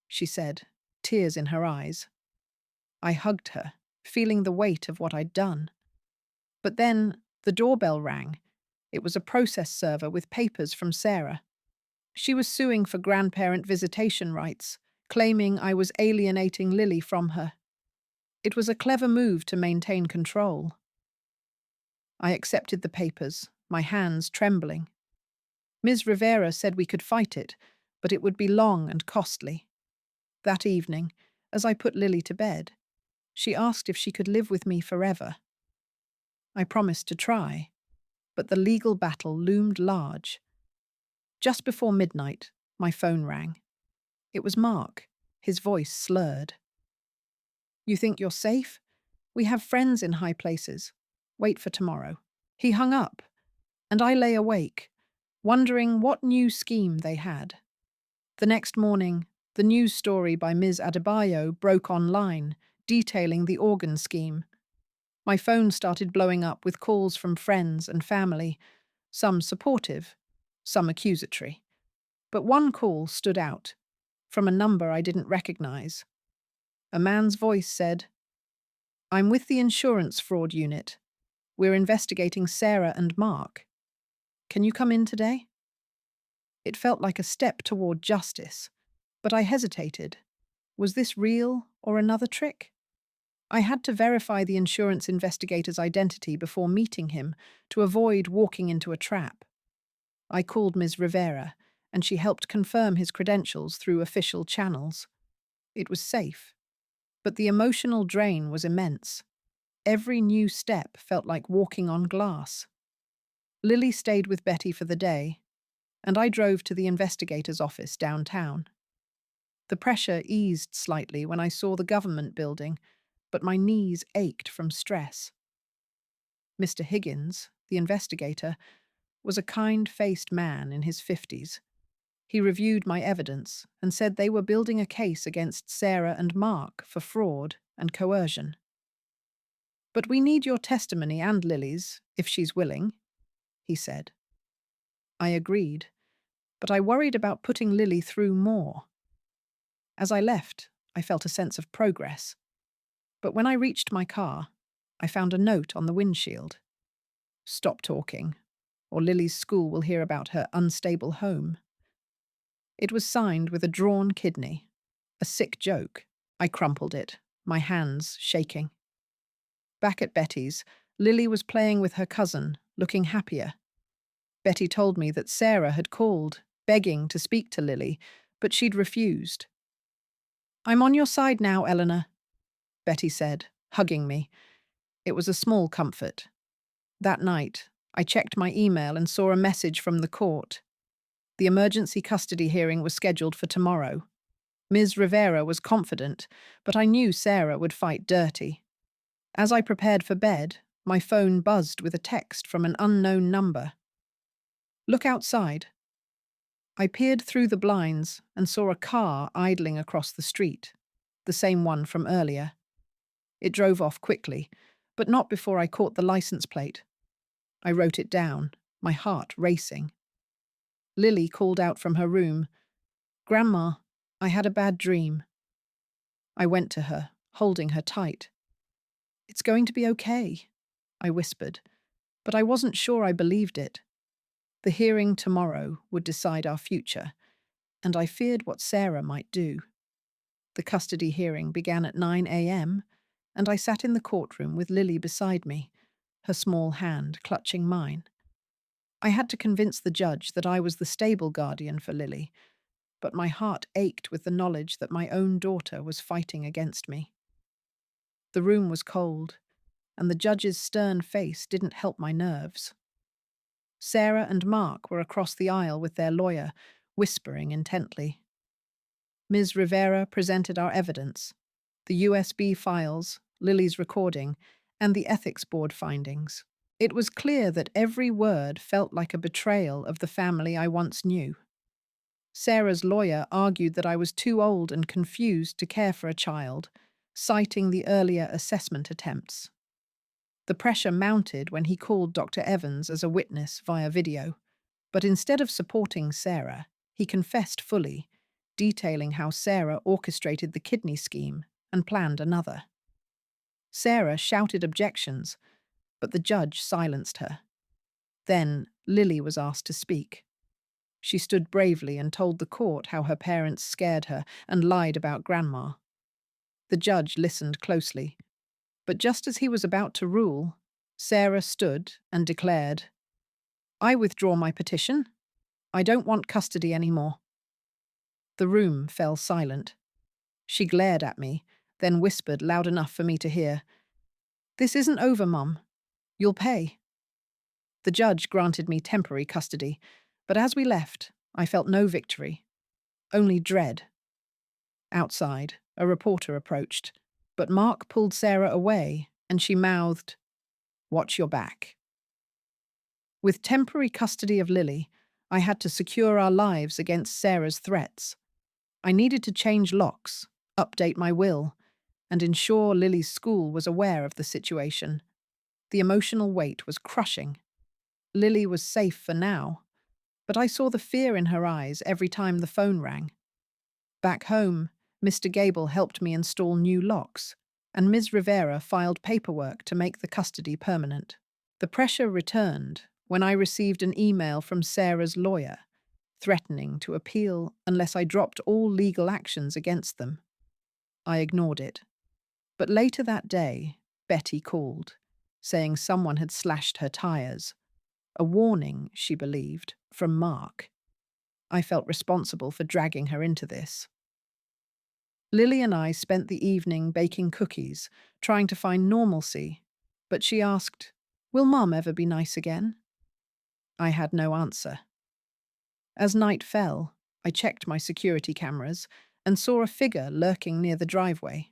she said, tears in her eyes. I hugged her, feeling the weight of what I'd done. But then the doorbell rang. It was a process server with papers from Sarah. She was suing for grandparent visitation rights, claiming I was alienating Lily from her. It was a clever move to maintain control. I accepted the papers, my hands trembling. Ms. Rivera said we could fight it, but it would be long and costly. That evening, as I put Lily to bed, she asked if she could live with me forever. I promised to try, but the legal battle loomed large. Just before midnight, my phone rang. It was Mark, his voice slurred. "You think you're safe? We have friends in high places. Wait for tomorrow." He hung up, and I lay awake, wondering what new scheme they had. The next morning, the news story by Ms. Adebayo broke online, detailing the organ scheme. My phone started blowing up with calls from friends and family, some supportive, some accusatory. But one call stood out, from a number I didn't recognize. A man's voice said, I'm with the insurance fraud unit. We're investigating Sarah and Mark. Can you come in today? It felt like a step toward justice, but I hesitated. Was this real or another trick? I had to verify the insurance investigator's identity before meeting him to avoid walking into a trap. I called Ms. Rivera, and she helped confirm his credentials through official channels. It was safe, but the emotional drain was immense. Every new step felt like walking on glass. Lily stayed with Betty for the day, and I drove to the investigator's office downtown. The pressure eased slightly when I saw the government building, but my knees ached from stress. Mr. Higgins, the investigator, was a kind-faced man in his 50s. He reviewed my evidence and said they were building a case against Sarah and Mark for fraud and coercion. "But we need your testimony and Lily's, if she's willing," he said. I agreed, but I worried about putting Lily through more. As I left, I felt a sense of progress. But when I reached my car, I found a note on the windshield. "Stop talking, or Lily's school will hear about her unstable home." It was signed with a drawn kidney. A sick joke. I crumpled it, my hands shaking. Back at Betty's, Lily was playing with her cousin, looking happier. Betty told me that Sarah had called, begging to speak to Lily, but she'd refused. "I'm on your side now, Eleanor," Betty said, hugging me. It was a small comfort. That night, I checked my email and saw a message from the court. The emergency custody hearing was scheduled for tomorrow. Ms. Rivera was confident, but I knew Sarah would fight dirty. As I prepared for bed, my phone buzzed with a text from an unknown number. "Look outside." I peered through the blinds and saw a car idling across the street, the same one from earlier. It drove off quickly, but not before I caught the license plate. I wrote it down, my heart racing. Lily called out from her room, "Grandma, I had a bad dream." I went to her, holding her tight. "It's going to be okay," I whispered, but I wasn't sure I believed it. The hearing tomorrow would decide our future, and I feared what Sarah might do. The custody hearing began at 9 a.m., and I sat in the courtroom with Lily beside me, her small hand clutching mine. I had to convince the judge that I was the stable guardian for Lily, but my heart ached with the knowledge that my own daughter was fighting against me. The room was cold, and the judge's stern face didn't help my nerves. Sarah and Mark were across the aisle with their lawyer, whispering intently. Ms. Rivera presented our evidence: the USB files, Lily's recording, and the ethics board findings. It was clear that every word felt like a betrayal of the family I once knew. Sarah's lawyer argued that I was too old and confused to care for a child, citing the earlier assessment attempts. The pressure mounted when he called Dr. Evans as a witness via video, but instead of supporting Sarah, he confessed fully, detailing how Sarah orchestrated the kidney scheme and planned another. Sarah shouted objections, but the judge silenced her. Then Lily was asked to speak. She stood bravely and told the court how her parents scared her and lied about Grandma. The judge listened closely, but just as he was about to rule, Sarah stood and declared, "I withdraw my petition. I don't want custody anymore." The room fell silent. She glared at me, then whispered loud enough for me to hear, "This isn't over, Mum. You'll pay." The judge granted me temporary custody, but as we left, I felt no victory, only dread. Outside, a reporter approached, but Mark pulled Sarah away, and she mouthed, "Watch your back." With temporary custody of Lily, I had to secure our lives against Sarah's threats. I needed to change locks, update my will, and ensure Lily's school was aware of the situation. The emotional weight was crushing. Lily was safe for now, but I saw the fear in her eyes every time the phone rang. Back home, Mr. Gable helped me install new locks. and Ms. Rivera filed paperwork to make the custody permanent. The pressure returned when I received an email from Sarah's lawyer, threatening to appeal unless I dropped all legal actions against them. I ignored it. But later that day, Betty called, saying someone had slashed her tires. A warning, she believed, from Mark. I felt responsible for dragging her into this. Lily and I spent the evening baking cookies, trying to find normalcy, but she asked, "Will Mum ever be nice again?" I had no answer. As night fell, I checked my security cameras and saw a figure lurking near the driveway.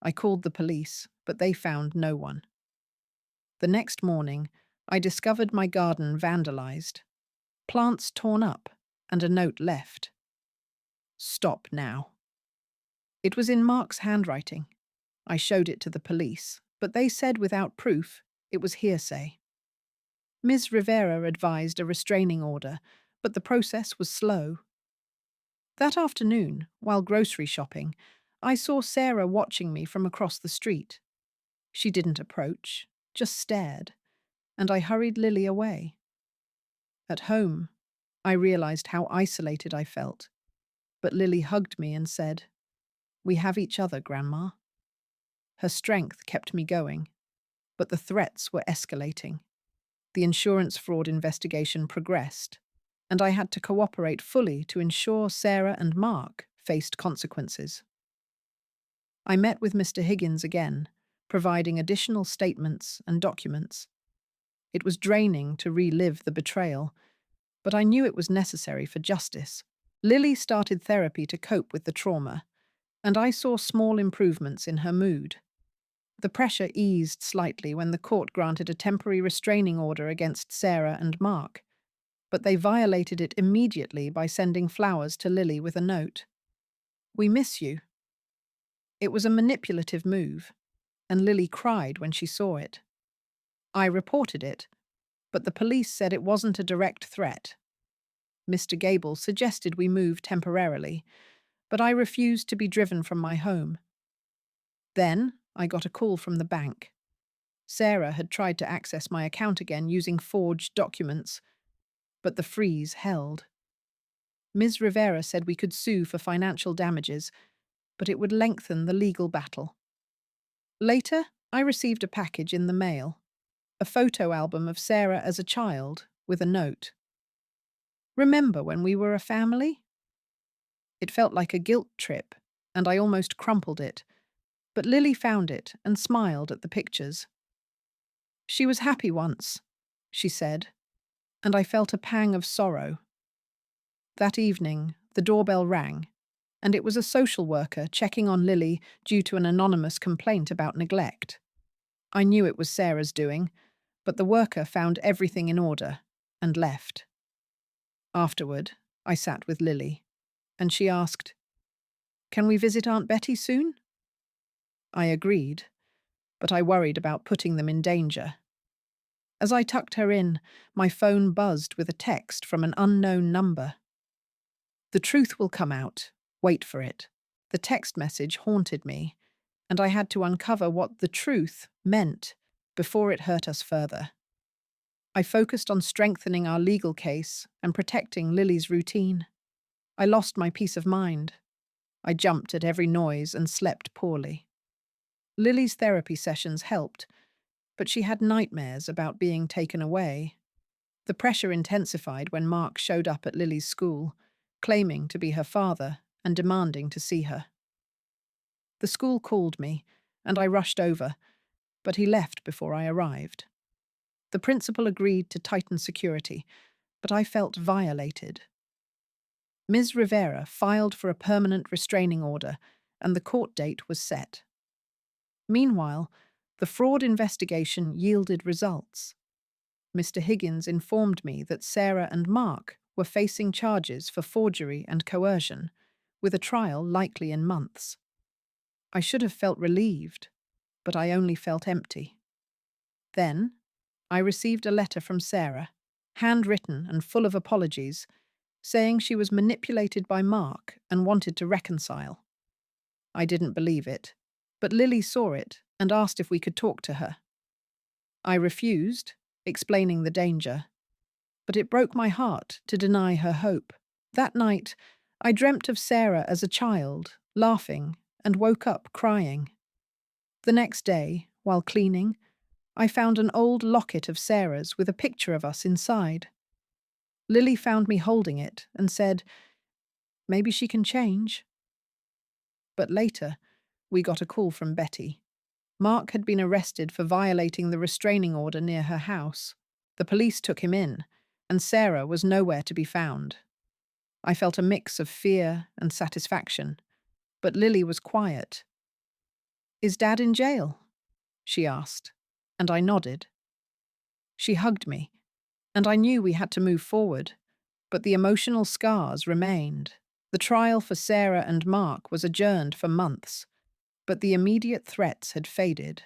I called the police, but they found no one. The next morning, I discovered my garden vandalized, plants torn up, and a note left. "Stop now." It was in Mark's handwriting. I showed it to the police, but they said without proof it was hearsay. Ms. Rivera advised a restraining order, but the process was slow. That afternoon, while grocery shopping, I saw Sarah watching me from across the street. She didn't approach, just stared, and I hurried Lily away. At home, I realized how isolated I felt, but Lily hugged me and said, "We have each other, Grandma." Her strength kept me going, but the threats were escalating. The insurance fraud investigation progressed, and I had to cooperate fully to ensure Sarah and Mark faced consequences. I met with Mr. Higgins again, providing additional statements and documents. It was draining to relive the betrayal, but I knew it was necessary for justice. Lily started therapy to cope with the trauma, and I saw small improvements in her mood. The pressure eased slightly when the court granted a temporary restraining order against Sarah and Mark, but they violated it immediately by sending flowers to Lily with a note. "We miss you." It was a manipulative move, and Lily cried when she saw it. I reported it, but the police said it wasn't a direct threat. Mr. Gable suggested we move temporarily, but I refused to be driven from my home. Then I got a call from the bank. Sarah had tried to access my account again using forged documents, but the freeze held. Ms. Rivera said we could sue for financial damages, but it would lengthen the legal battle. Later, I received a package in the mail, a photo album of Sarah as a child with a note. "Remember when we were a family?" It felt like a guilt trip, and I almost crumpled it, but Lily found it and smiled at the pictures. "She was happy once," she said, and I felt a pang of sorrow. That evening, the doorbell rang, and it was a social worker checking on Lily due to an anonymous complaint about neglect. I knew it was Sarah's doing, but the worker found everything in order and left. Afterward, I sat with Lily, and she asked, "Can we visit Aunt Betty soon?" I agreed, but I worried about putting them in danger. As I tucked her in, my phone buzzed with a text from an unknown number. "The truth will come out. Wait for it." The text message haunted me, and I had to uncover what the truth meant before it hurt us further. I focused on strengthening our legal case and protecting Lily's routine. I lost my peace of mind. I jumped at every noise and slept poorly. Lily's therapy sessions helped, but she had nightmares about being taken away. The pressure intensified when Mark showed up at Lily's school, claiming to be her father and demanding to see her. The school called me, and I rushed over, but he left before I arrived. The principal agreed to tighten security, but I felt violated. Ms. Rivera filed for a permanent restraining order, and the court date was set. Meanwhile, the fraud investigation yielded results. Mr. Higgins informed me that Sarah and Mark were facing charges for forgery and coercion, with a trial likely in months. I should have felt relieved, but I only felt empty. Then, I received a letter from Sarah, handwritten and full of apologies, saying she was manipulated by Mark and wanted to reconcile. I didn't believe it, but Lily saw it and asked if we could talk to her. I refused, explaining the danger, but it broke my heart to deny her hope. That night, I dreamt of Sarah as a child, laughing, and woke up crying. The next day, while cleaning, I found an old locket of Sarah's with a picture of us inside. Lily found me holding it and said, "Maybe she can change." But later, we got a call from Betty. Mark had been arrested for violating the restraining order near her house. The police took him in, and Sarah was nowhere to be found. I felt a mix of fear and satisfaction, but Lily was quiet. "Is Dad in jail?" she asked, and I nodded. She hugged me, and I knew we had to move forward, but the emotional scars remained. The trial for Sarah and Mark was adjourned for months, but the immediate threats had faded.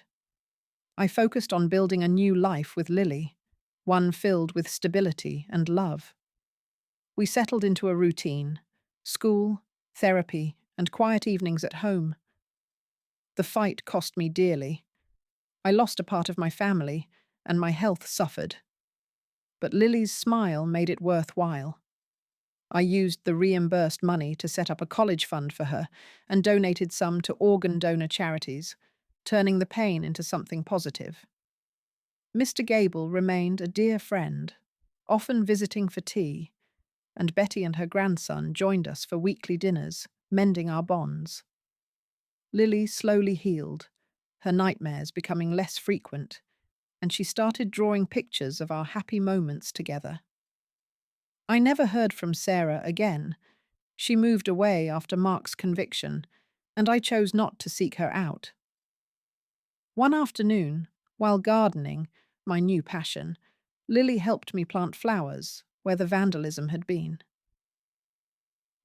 I focused on building a new life with Lily, one filled with stability and love. We settled into a routine: school, therapy, and quiet evenings at home. The fight cost me dearly. I lost a part of my family, and my health suffered. But Lily's smile made it worthwhile. I used the reimbursed money to set up a college fund for her and donated some to organ donor charities, turning the pain into something positive. Mr. Gable remained a dear friend, often visiting for tea, and Betty and her grandson joined us for weekly dinners, mending our bonds. Lily slowly healed, her nightmares becoming less frequent, and she started drawing pictures of our happy moments together. I never heard from Sarah again. She moved away after Mark's conviction, and I chose not to seek her out. One afternoon, while gardening, my new passion, Lily helped me plant flowers where the vandalism had been.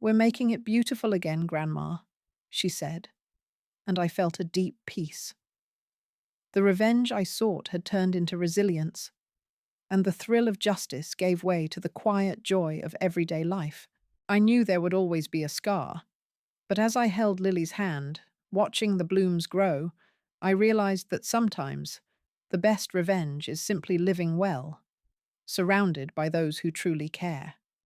"We're making it beautiful again, Grandma," she said, and I felt a deep peace. The revenge I sought had turned into resilience, and the thrill of justice gave way to the quiet joy of everyday life. I knew there would always be a scar, but as I held Lily's hand, watching the blooms grow, I realized that sometimes the best revenge is simply living well, surrounded by those who truly care.